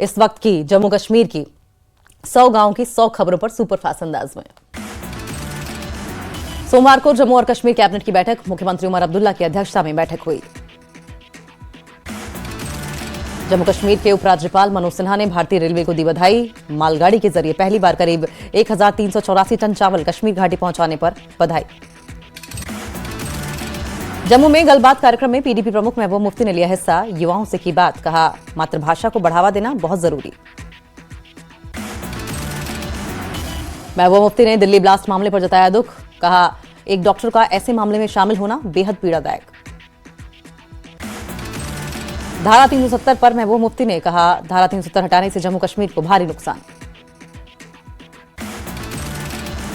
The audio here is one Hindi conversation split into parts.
इस वक्त की जम्मू कश्मीर की 100 गांव की 100 खबरों पर सुपरफास्ट अंदाज में। सोमवार को जम्मू और कश्मीर कैबिनेट की बैठक मुख्यमंत्री उमर अब्दुल्ला की अध्यक्षता में बैठक हुई। जम्मू कश्मीर के उपराज्यपाल मनोज सिन्हा ने भारतीय रेलवे को दी बधाई। मालगाड़ी के जरिए पहली बार करीब 1384 टन चावल कश्मीर घाटी पहुंचाने पर बधाई। जम्मू में गलबात कार्यक्रम में पीडीपी प्रमुख महबूब मुफ्ती ने लिया हिस्सा। युवाओं से की बात, कहा मातृभाषा को बढ़ावा देना बहुत जरूरी। महबूब मुफ्ती ने दिल्ली ब्लास्ट मामले पर जताया दुख, कहा एक डॉक्टर का ऐसे मामले में शामिल होना बेहद पीड़ादायक। धारा 370 पर महबूब मुफ्ती ने कहा धारा 370 हटाने से जम्मू कश्मीर को भारी नुकसान।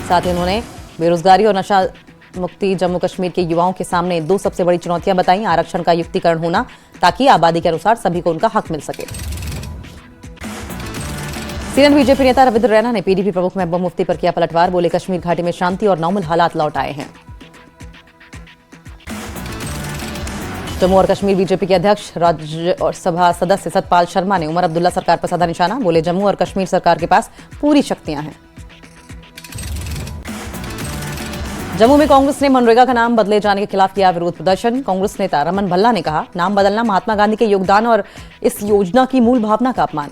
साथ ही उन्होंने बेरोजगारी और नशा मुक्ति जम्मू कश्मीर के युवाओं के सामने दो सबसे बड़ी चुनौतियां बताई। आरक्षण का युक्तिकरण होना ताकि आबादी के अनुसार सभी को उनका हक मिल सके। सीनियर बीजेपी नेता रविंद्र रैना ने पीडीपी प्रमुख महबूब मुफ्ती पर किया पलटवार। बोले कश्मीर घाटी में शांति और नॉर्मल हालात लौट आए हैं। जम्मू और कश्मीर बीजेपी के अध्यक्ष राज्यसभा सदस्य सतपाल शर्मा ने उमर अब्दुल्ला सरकार पर साधा निशाना। बोले जम्मू और कश्मीर सरकार के पास पूरी शक्तियां हैं। जम्मू में कांग्रेस ने मनरेगा का नाम बदले जाने के खिलाफ किया विरोध प्रदर्शन। कांग्रेस नेता रमन भल्ला ने कहा नाम बदलना महात्मा गांधी के योगदान और इस योजना की मूल भावना का अपमान।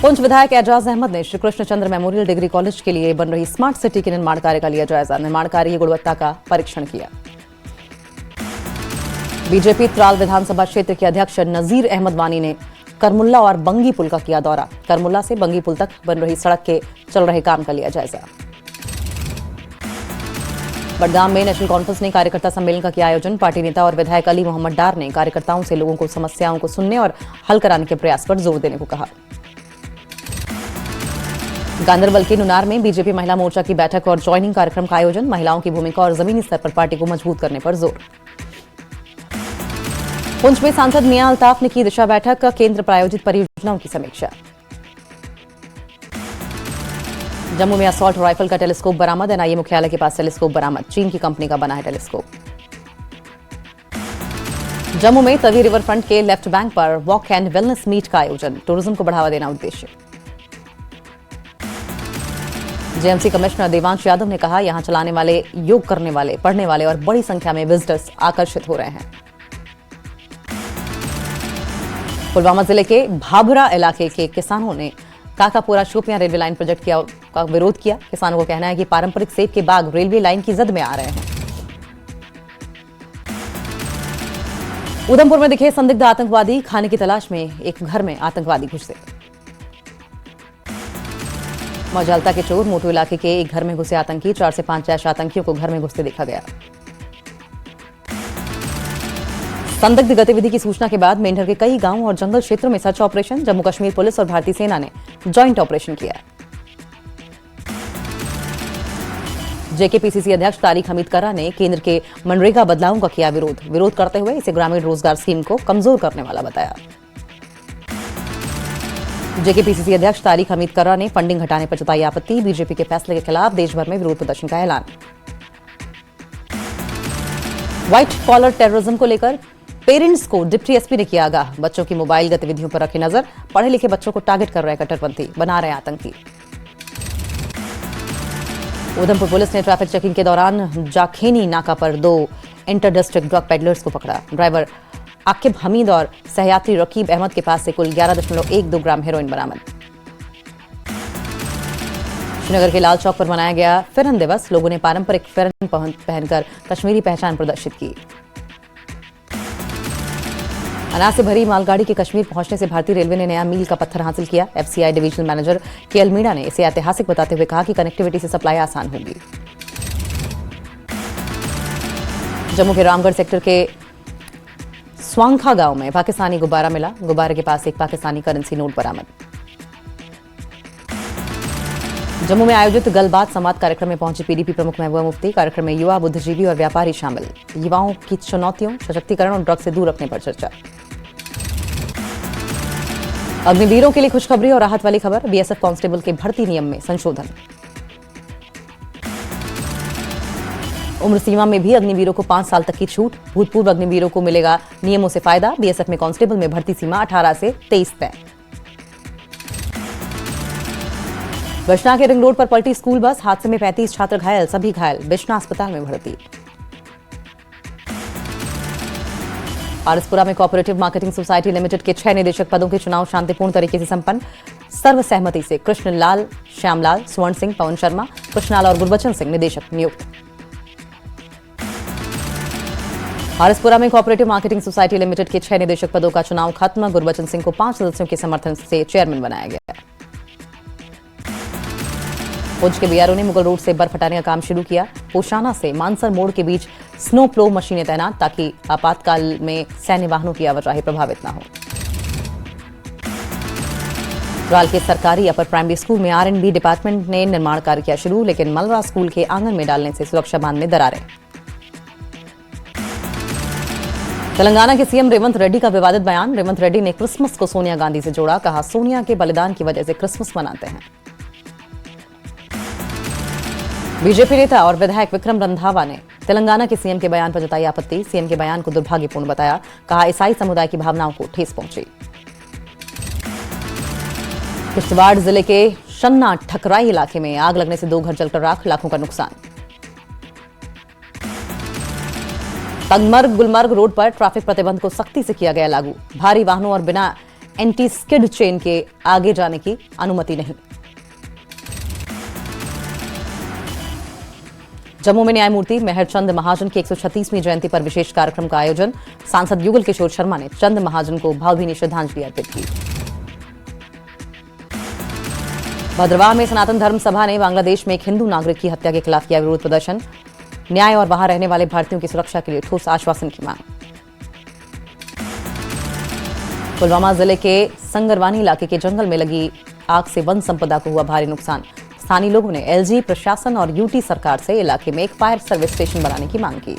पुंछ विधायक एजाज अहमद ने Shri Krishnachandra memorial degree college के लिए बन रही स्मार्ट सिटी के निर्माण कार्य का लिया जायजा। निर्माण कार्य की गुणवत्ता का परीक्षण किया। बीजेपी त्राल विधानसभा क्षेत्र के अध्यक्ष नजीर अहमद वानी ने करमुल्ला और बंगी पुल का किया दौरा। करमुल्ला से बंगी पुल तक बन रही सड़क के चल रहे काम का लिया जायजा। बडगाम में नेशनल कॉन्फ्रेंस ने कार्यकर्ता सम्मेलन का किया आयोजन। पार्टी नेता और विधायक अली मोहम्मद डार ने कार्यकर्ताओं से लोगों को समस्याओं को सुनने और हल कराने के प्रयास पर जोर देने को कहा। गांदरबल के नुनार में बीजेपी महिला मोर्चा की बैठक और ज्वाइनिंग कार्यक्रम का आयोजन। महिलाओं की भूमिका और जमीनी स्तर पर पार्टी को मजबूत करने पर जोर। पुंछ में सांसद मियां अल्ताफ ने की दिशा बैठक, केंद्र प्रायोजित परियोजनाओं की समीक्षा। जम्मू में असॉल्ट राइफल का टेलीस्कोप बरामद। एनआईए मुख्यालय के पास टेलीस्कोप बरामद। चीन की कंपनी का बना है टेलीस्कोप। जम्मू में तवी रिवर फ्रंट के लेफ्ट बैंक पर वॉक एंड वेलनेस मीट का आयोजन। टूरिज्म को बढ़ावा देना उद्देश्य। जेएमसी कमिश्नर देवांश यादव ने कहा यहां चलाने वाले, योग करने वाले, पढ़ने वाले और बड़ी संख्या में विजिटर्स आकर्षित हो रहे हैं। पुलवामा जिले के भाभरा इलाके के किसानों ने Kakapura Shopian railway line project का विरोध किया। किसानों का कहना है कि पारंपरिक सेब के बाग रेलवे लाइन की जद में आ रहे हैं। उधमपुर में दिखे संदिग्ध आतंकवादी। खाने की तलाश में एक घर में आतंकवादी घुसे। मौजालता के चोर मोटू इलाके के एक घर में घुसे आतंकी। 4 से 5 जैश आतंकियों को घर में घुसते देखा गया। संदिग्ध गतिविधि की सूचना के बाद मेंढर के कई गांवों और जंगल क्षेत्रों में search operation. Jammu Kashmir police और भारतीय सेना ने जॉइंट ऑपरेशन किया। जेकेपीसीसी अध्यक्ष तारिक हमीद कर्रा ने केंद्र के मनरेगा बदलावों का किया विरोध। विरोध करते हुए इसे ग्रामीण रोजगार स्कीम को कमजोर करने वाला बताया। जेकेपीसीसी अध्यक्ष तारिक हमीद कर्रा ने फंडिंग घटाने पर जताई आपत्ति। बीजेपी के फैसले के खिलाफ देश भर में विरोध प्रदर्शन का ऐलान। व्हाइट कॉलर टेररिज्म को लेकर पेरेंट्स को डिप्टी एसपी ने किया आगाह। बच्चों की मोबाइल गतिविधियों पर रखे नजर। पढ़े लिखे बच्चों को टारगेट कर रहे कट्टरपंथी, बना रहे आतंकी। उधमपुर पुलिस ने ट्रैफिक चेकिंग के दौरान जाखेनी नाका पर 2 इंटर डिस्ट्रिक्ट ड्रग पेडलर्स को पकड़ा। ड्राइवर आकिब हमीद और सहयात्री रकीब अहमद के पास से कुल 11.12 ग्राम हेरोइन बरामद। श्रीनगर के लाल चौक पर मनाया गया फिरन दिवस। लोगों ने पारंपरिक फिरन पहनकर कश्मीरी पहचान प्रदर्शित की। अनाज से भरी मालगाड़ी के कश्मीर पहुंचने से भारतीय रेलवे ने नया मील का पत्थर हासिल किया। FCI divisional manager KL Meena ने इसे ऐतिहासिक बताते हुए कहा कि कनेक्टिविटी से सप्लाई आसान होगी। जम्मू के रामगढ़ सेक्टर के स्वांखा गांव में पाकिस्तानी गुब्बारा मिला। गुब्बारे के पास एक पाकिस्तानी करेंसी नोट बरामद। जम्मू में आयोजित गलबात संवाद कार्यक्रम में पहुंचे पीडीपी प्रमुख महबूबा मुफ्ती। कार्यक्रम में युवा, बुद्धिजीवी और व्यापारी शामिल। युवाओं की चुनौतियों, सशक्तिकरण और ड्रग से दूर रखने पर चर्चा। अग्निवीरों के लिए खुशखबरी और राहत वाली खबर। बीएसएफ कांस्टेबल के भर्ती नियम में संशोधन। उम्र सीमा में भी अग्निवीरों को 5 साल तक की छूट। भूतपूर्व अग्निवीरों को मिलेगा नियमों से फायदा। बीएसएफ में कांस्टेबल में भर्ती सीमा 18 से 23 तय। बिश्ना के रिंग रोड पर पलटी स्कूल बस। हादसे में 35 छात्र घायल, सभी घायल बिश्ना अस्पताल में भर्ती। पारसपुरा में कोऑपरेटिव मार्केटिंग सोसाइटी लिमिटेड के 6 निदेशक पदों के चुनाव शांतिपूर्ण तरीके से संपन्न। सर्वसहमति से कृष्णलाल, श्यामलाल, स्वर्ण सिंह, पवन शर्मा, कृष्णलाल और गुरबचन सिंह निदेशक नियुक्त। पारसपुरा में कोऑपरेटिव मार्केटिंग सोसाइटी लिमिटेड के 6 निदेशक पदों का चुनाव खत्म। गुरबचन सिंह को 5 सदस्यों के समर्थन से चेयरमैन बनाया गया। पुंछ के बीआरओ ने मुगल रोड से बर्फ हटाने का काम शुरू किया। पोशाना से मानसर मोड़ के बीच स्नो प्लो मशीनें तैनात, ताकि आपातकाल में सैन्य वाहनों की आवाजाही प्रभावित न हो। राल के सरकारी अपर प्राइमरी स्कूल में R&B डिपार्टमेंट ने निर्माण कार्य किया शुरू, लेकिन मलरा स्कूल के आंगन में डालने से सुरक्षा बांध में दरारें। तेलंगाना के सीएम रेवंत रेड्डी का विवादित बयान। रेवंत रेड्डी ने क्रिसमस को सोनिया गांधी से जोड़ा, कहा सोनिया के बलिदान की वजह से क्रिसमस मनाते हैं। बीजेपी नेता और विधायक विक्रम रंधावा ने तेलंगाना के सीएम के बयान पर जताई आपत्ति। सीएम के बयान को दुर्भाग्यपूर्ण बताया, कहा ईसाई समुदाय की भावनाओं को ठेस पहुंची। किश्तवाड़ जिले के शन्ना ठकराई इलाके में आग लगने से 2 घर जलकर राख, लाखों का नुकसान। तंगमर्ग गुलमर्ग रोड पर ट्रैफिक प्रतिबंध को सख्ती से किया गया लागू। भारी वाहनों और बिना एंटी स्किड चेन के आगे जाने की अनुमति नहीं। जम्मू में न्यायमूर्ति मेहरचंद महाजन की 136वीं जयंती पर विशेष कार्यक्रम का आयोजन। सांसद युगल किशोर शर्मा ने चंद महाजन को भावभीनी श्रद्धांजलि अर्पित की। भद्रवाह में सनातन धर्म सभा ने बांग्लादेश में एक हिंदू नागरिक की हत्या के खिलाफ किया विरोध प्रदर्शन। न्याय और वहां रहने वाले भारतीयों की सुरक्षा के लिए ठोस आश्वासन की मांग। पुलवामा जिले के संगरवानी इलाके के जंगल में लगी आग से वन संपदा को हुआ भारी नुकसान। स्थानीय लोगों ने एलजी प्रशासन और यूटी सरकार से इलाके में एक फायर सर्विस स्टेशन बनाने की मांग की।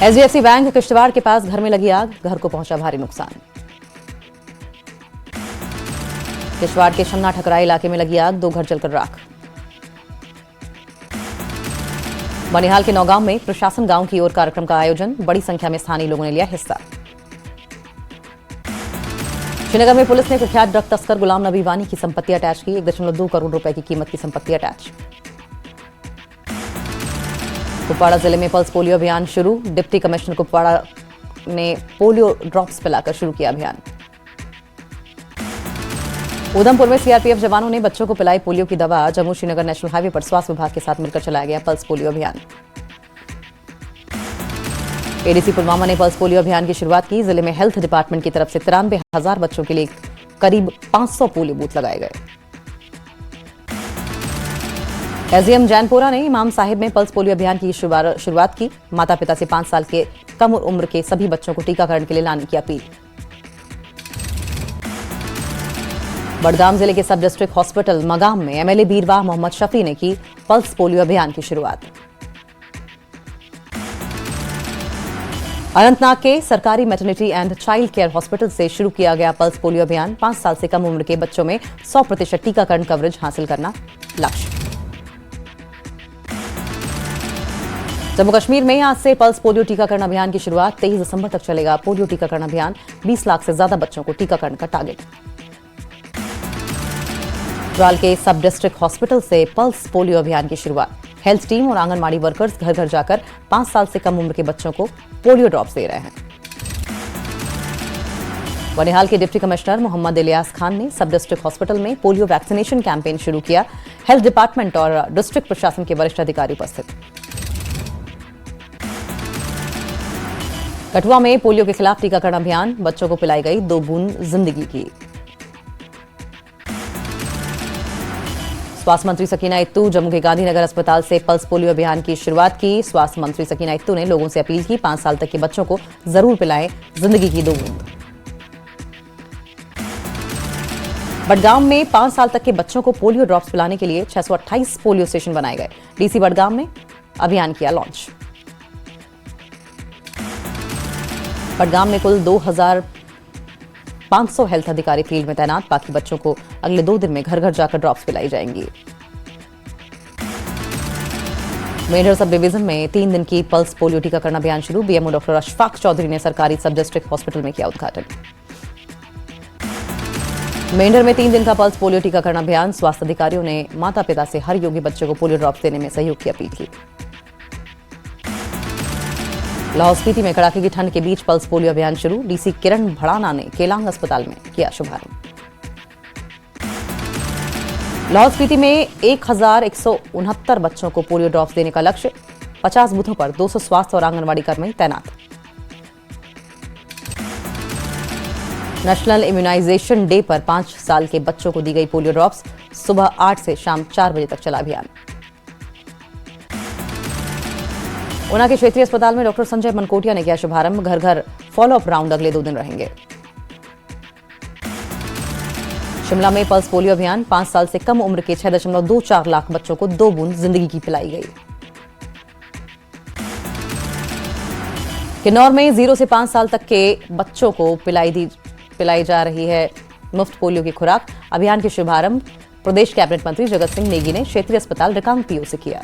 एचडीएफसी बैंक किश्तवाड़ के पास घर में लगी आग, घर को पहुंचा भारी नुकसान। किश्तवाड़ के शन्ना ठकराई इलाके में लगी आग, 2 घर जलकर राख। बनिहाल के नौगांव में प्रशासन गांव की ओर कार्यक्रम का आयोजन। बड़ी संख्या में स्थानीय लोगों ने लिया हिस्सा। श्रीनगर में पुलिस ने कुख्यात ड्रग तस्कर गुलाम नबी वानी की संपत्ति अटैच की। 1.2 करोड़ रुपए की कीमत की संपत्ति अटैच। कुपवाड़ा जिले में पल्स पोलियो अभियान शुरू। डिप्टी कमिश्नर कुपवाड़ा ने पोलियो ड्रॉप्स पिलाकर शुरू किया अभियान। उधमपुर में सीआरपीएफ जवानों ने बच्चों को पिलाई पोलियो की दवा। जम्मू श्रीनगर नेशनल हाईवे पर स्वास्थ्य विभाग के साथ मिलकर चलाया गया पल्स पोलियो अभियान। एडीसी पुलवामा ने पल्स पोलियो अभियान की शुरुआत की। जिले में हेल्थ डिपार्टमेंट की तरफ से 93,000 बच्चों के लिए करीब 500 पोलियो बूथ लगाए गए। एसडीएम जैनपुरा ने इमाम साहिब में पल्स पोलियो अभियान की शुरुआत की। माता पिता से 5 साल के कम उम्र के सभी बच्चों को टीकाकरण के लिए लाने की अपील। बड़गाम जिले के सब डिस्ट्रिक्ट हॉस्पिटल मगाम में एमएलए बीरवाह मोहम्मद शफी ने की पल्स पोलियो अभियान की शुरुआत। अनंतनाग के सरकारी maternity and child care hospital से शुरू किया गया पल्स पोलियो अभियान। 5 साल से कम उम्र के बच्चों में 100% टीकाकरण कवरेज हासिल करना लक्ष्य। जम्मू कश्मीर में आज से पल्स पोलियो टीकाकरण अभियान की शुरुआत। 23 दिसंबर तक चलेगा पोलियो टीकाकरण अभियान। 20 लाख से ज्यादा बच्चों को टीकाकरण का टारगेट। राल के सब डिस्ट्रिक्ट हॉस्पिटल से पल्स पोलियो अभियान की शुरुआत। हेल्थ टीम और आंगनबाड़ी वर्कर्स घर घर जाकर 5 साल से कम उम्र के बच्चों को पोलियो ड्रॉप्स दे रहे हैं। बनिहाल के डिप्टी कमिश्नर मोहम्मद इलियास खान ने सब डिस्ट्रिक्ट हॉस्पिटल में पोलियो वैक्सीनेशन कैंपेन शुरू किया। हेल्थ डिपार्टमेंट और डिस्ट्रिक्ट प्रशासन के वरिष्ठ अधिकारी उपस्थित। कठुआ में पोलियो के खिलाफ टीकाकरण अभियान। बच्चों को पिलाई गई 2 बूंद जिंदगी की। स्वास्थ्य मंत्री सकीना इत्तू जम्मू के गांधीनगर अस्पताल से पल्स पोलियो अभियान की शुरुआत की। स्वास्थ्य मंत्री सकीना इत्तू ने लोगों से अपील की 5 साल तक के बच्चों को जरूर पिलाएं जिंदगी की 2 बूंद। बड़गाम में 5 साल तक के बच्चों को पोलियो ड्रॉप्स पिलाने के लिए 628 पोलियो स्टेशन बनाए गए। डीसी बड़गाम ने अभियान किया लॉन्च। बड़गाम में कुल 2500 हेल्थ अधिकारी फील्ड में तैनात। बाकी बच्चों को अगले 2 दिन में घर घर जाकर ड्रॉप्स पिलाई जाएंगी। मेंढर सब डिवीजन में 3 दिन की पल्स पोलियो टीकाकरण अभियान शुरू। बीएमओ डॉक्टर अशफाक चौधरी ने सरकारी सब डिस्ट्रिक्ट हॉस्पिटल में किया उद्घाटन। मेंढर में 3 दिन का पल्स पोलियो टीकाकरण अभियान। स्वास्थ्य अधिकारियों ने माता पिता से हर योग्य बच्चे को पोलियो ड्रॉप्स देने में सहयोग की अपील की। लाहौल स्पीति में कड़ाके की ठंड के बीच पल्स पोलियो अभियान शुरू। डीसी किरण भड़ाना ने केलांग अस्पताल में किया शुभारंभ। लाहौल स्पीति में 1169 बच्चों को पोलियो ड्रॉप्स देने का लक्ष्य। 50 बूथों पर 200 स्वास्थ्य और आंगनबाड़ी कर्मी तैनात। नेशनल इम्यूनाइजेशन डे पर 5 साल के बच्चों को दी गई पोलियो ड्रॉप्स। सुबह 8 से शाम 4 बजे तक चला अभियान। ऊना के क्षेत्रीय अस्पताल में डॉक्टर संजय मनकोटिया ने किया शुभारंभ। घर घर फॉलोअप राउंड अगले 2 दिन रहेंगे। शिमला में पल्स पोलियो अभियान। 5 साल से कम उम्र के 6.24 लाख बच्चों को 2 बूंद जिंदगी की पिलाई गई। किन्नौर में 0 से 5 साल तक के बच्चों को पिलाई जा रही है मुफ्त पोलियो की खुराक। अभियान के शुभारंभ प्रदेश कैबिनेट मंत्री जगत सिंह नेगी ने क्षेत्रीय अस्पताल रिकांगपिओ से किया।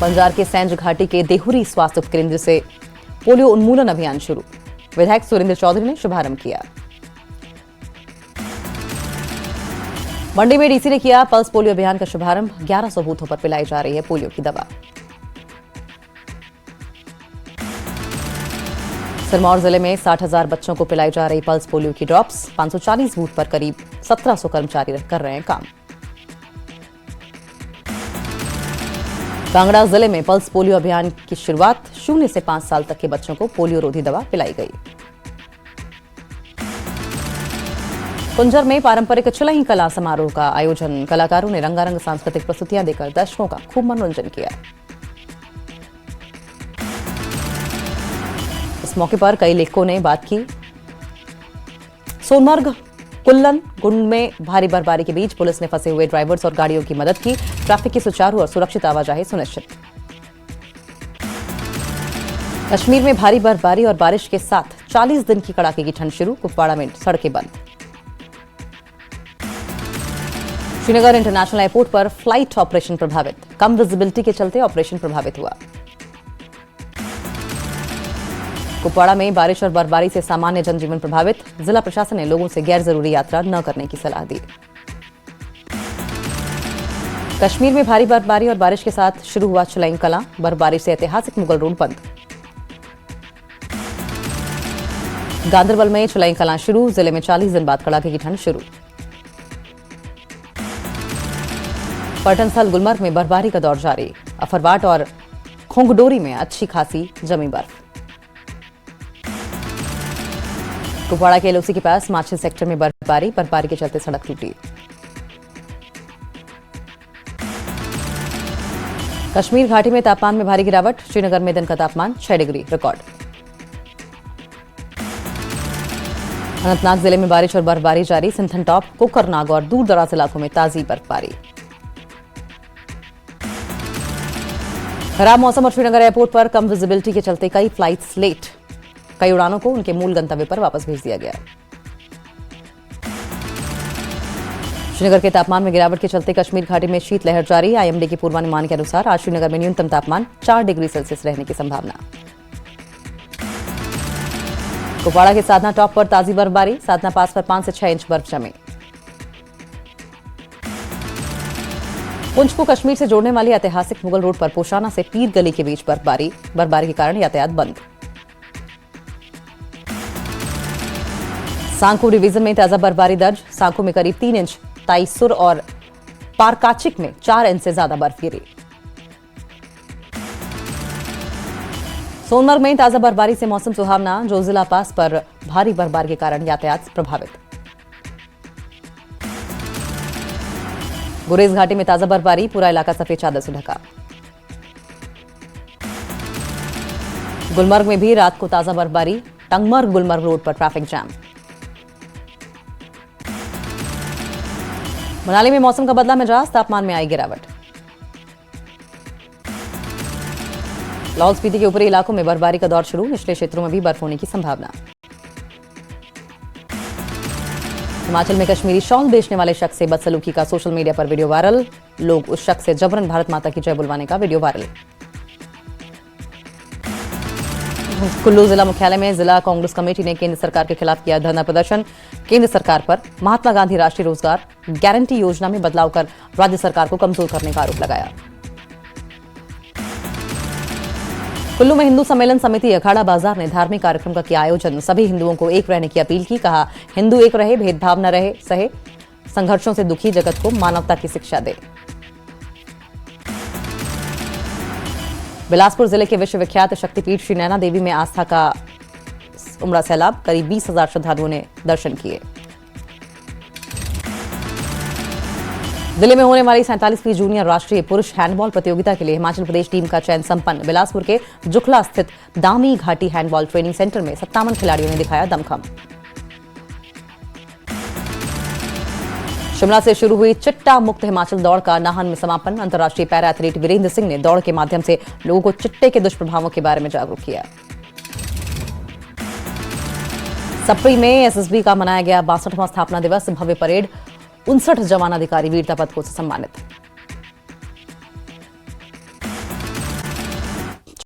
बंजार के सैंज घाटी के देहुरी स्वास्थ्य उपकेंद्र से पोलियो उन्मूलन अभियान शुरू। विधायक सुरेंद्र चौधरी ने शुभारंभ किया। मंडी में डीसी ने किया पल्स पोलियो अभियान का शुभारंभ। 1100 बूथों पर पिलाई जा रही है पोलियो की दवा। सिरमौर जिले में 60,000 बच्चों को पिलाई जा रही पल्स पोलियो की ड्रॉप्स। 540 बूथ पर करीब 1700 कर्मचारी कर रहे हैं काम। कांगड़ा जिले में पल्स पोलियो अभियान की शुरुआत। 0 से 5 साल तक के बच्चों को पोलियो रोधी दवा पिलाई गई। कुंजर में पारंपरिक चुलही कला समारोह का आयोजन। कलाकारों ने रंगारंग सांस्कृतिक प्रस्तुतियां देकर दर्शकों का खूब मनोरंजन किया। इस मौके पर कई लेखकों ने बात की। सोनमर्ग कुल्लन गुंड में भारी बर्फबारी के बीच पुलिस ने फंसे हुए ड्राइवर्स और गाड़ियों की मदद की। ट्रैफिक की सुचारू और सुरक्षित आवाजाही सुनिश्चित। कश्मीर में भारी बर्फबारी और बारिश के साथ 40 दिन की कड़ाके की ठंड शुरू। कुपवाड़ा में सड़कें बंद। श्रीनगर इंटरनेशनल एयरपोर्ट पर फ्लाइट ऑपरेशन प्रभावित। कम विजिबिलिटी के चलते ऑपरेशन प्रभावित हुआ। कुपवाड़ा में बारिश और बर्फबारी से सामान्य जनजीवन प्रभावित। जिला प्रशासन ने लोगों से गैर जरूरी यात्रा न करने की सलाह दी। कश्मीर में भारी बर्फबारी और बारिश के साथ शुरू हुआ चुलई कलां। बर्फबारी से ऐतिहासिक मुगल रोड बंद। गांदरबल में चुलई कलां शुरू। जिले में 40 दिन बाद कड़ाके की ठंड शुरू। पर्यटन स्थल गुलमर्ग में बर्फबारी का दौर जारी। अफरवाट और खोंगडोरी में अच्छी खासी जमी बर्फ। कुपवाड़ा के एलओसी के पास माछिल सेक्टर में बर्फबारी के चलते सड़क टूटी। कश्मीर घाटी में तापमान में भारी गिरावट। श्रीनगर में दिन का तापमान 6 डिग्री रिकॉर्ड। अनंतनाग जिले में बारिश और बर्फबारी जारी। सिंथन टॉप, कोकरनाग और दूर दराज इलाकों में ताजी बर्फबारी। खराब मौसम और श्रीनगर एयरपोर्ट पर कम विजिबिलिटी के चलते कई फ्लाइट्स लेट। कई उड़ानों को उनके मूल गंतव्य पर वापस भेज दिया गया। श्रीनगर के तापमान में गिरावट के चलते कश्मीर घाटी में शीतलहर जारी। आईएमडी के पूर्वानुमान के अनुसार आज श्रीनगर में न्यूनतम तापमान 4 डिग्री सेल्सियस रहने की संभावना। कुपवाड़ा के साधना टॉप पर ताजी बर्फबारी। साधना पास पर 5 से 6 इंच बर्फ जमी। पुंछ को कश्मीर से जोड़ने वाली ऐतिहासिक मुगल रोड पर पोशाना से पीर गली के बीच बर्फबारी के कारण यातायात बंद। सांको डिवीजन में ताजा बर्फबारी दर्ज। सांको में करीब 3 इंच। ताइसुर और पारकाचिक में 4 इंच से ज्यादा बर्फ गिरी। सोनमर्ग में ताजा बर्फबारी से मौसम सुहावना। जो जिला पास पर भारी बर्फबारी के कारण यातायात प्रभावित। गुरेज घाटी में ताजा बर्फबारी। पूरा इलाका सफेद चादर से ढका। गुलमर्ग में भी रात को ताजा बर्फबारी। टंगमर्ग गुलमर्ग रोड पर ट्रैफिक जाम। मनाली में मौसम का बदला मिजाज। तापमान में आई गिरावट। लाहौल स्पीति के ऊपरी इलाकों में बर्फबारी का दौर शुरू। निचले क्षेत्रों में भी बर्फ होने की संभावना। हिमाचल में कश्मीरी शॉल बेचने वाले शख्स से बदसलूकी का सोशल मीडिया पर वीडियो वायरल। लोग उस शख्स से जबरन भारत माता की जय बुलवाने का वीडियो वायरल। कुल्लू जिला मुख्यालय में जिला कांग्रेस कमेटी ने केंद्र सरकार के खिलाफ किया धरना प्रदर्शन। केंद्र सरकार पर महात्मा गांधी राष्ट्रीय रोजगार गारंटी योजना में बदलाव कर राज्य सरकार को कमजोर करने का आरोप लगाया। कुल्लू में हिंदू सम्मेलन समिति अखाड़ा बाजार ने धार्मिक कार्यक्रम का किया आयोजन। सभी हिंदुओं को एक रहने की अपील की। कहा, हिंदू एक रहे, भेदभाव न रहे, सहे संघर्षों से दुखी जगत को मानवता की शिक्षा दे। बिलासपुर जिले के विश्वविख्यात शक्तिपीठ श्री नैना देवी में आस्था का उमड़ा सैलाब। करीब 20,000 श्रद्धालुओं ने दर्शन किए। जिले में होने वाली 47वीं जूनियर राष्ट्रीय पुरुष हैंडबॉल प्रतियोगिता के लिए हिमाचल प्रदेश टीम का चयन संपन्न। बिलासपुर के जुखला स्थित दामी घाटी हैंडबॉल ट्रेनिंग सेंटर में 57 खिलाड़ियों ने दिखाया दमखम। शिमला से शुरू हुई चिट्टा मुक्त हिमाचल दौड़ का नाहन में समापन। अंतर्राष्ट्रीय पैरा एथलीट वीरेंद्र सिंह ने दौड़ के माध्यम से लोगों को चिट्टे के दुष्प्रभावों के बारे में जागरूक किया। सप्री में एसएसबी का मनाया गया 62वां स्थापना दिवस। भव्य परेड। 59 जवान अधिकारी वीरता पदकों से सम्मानित।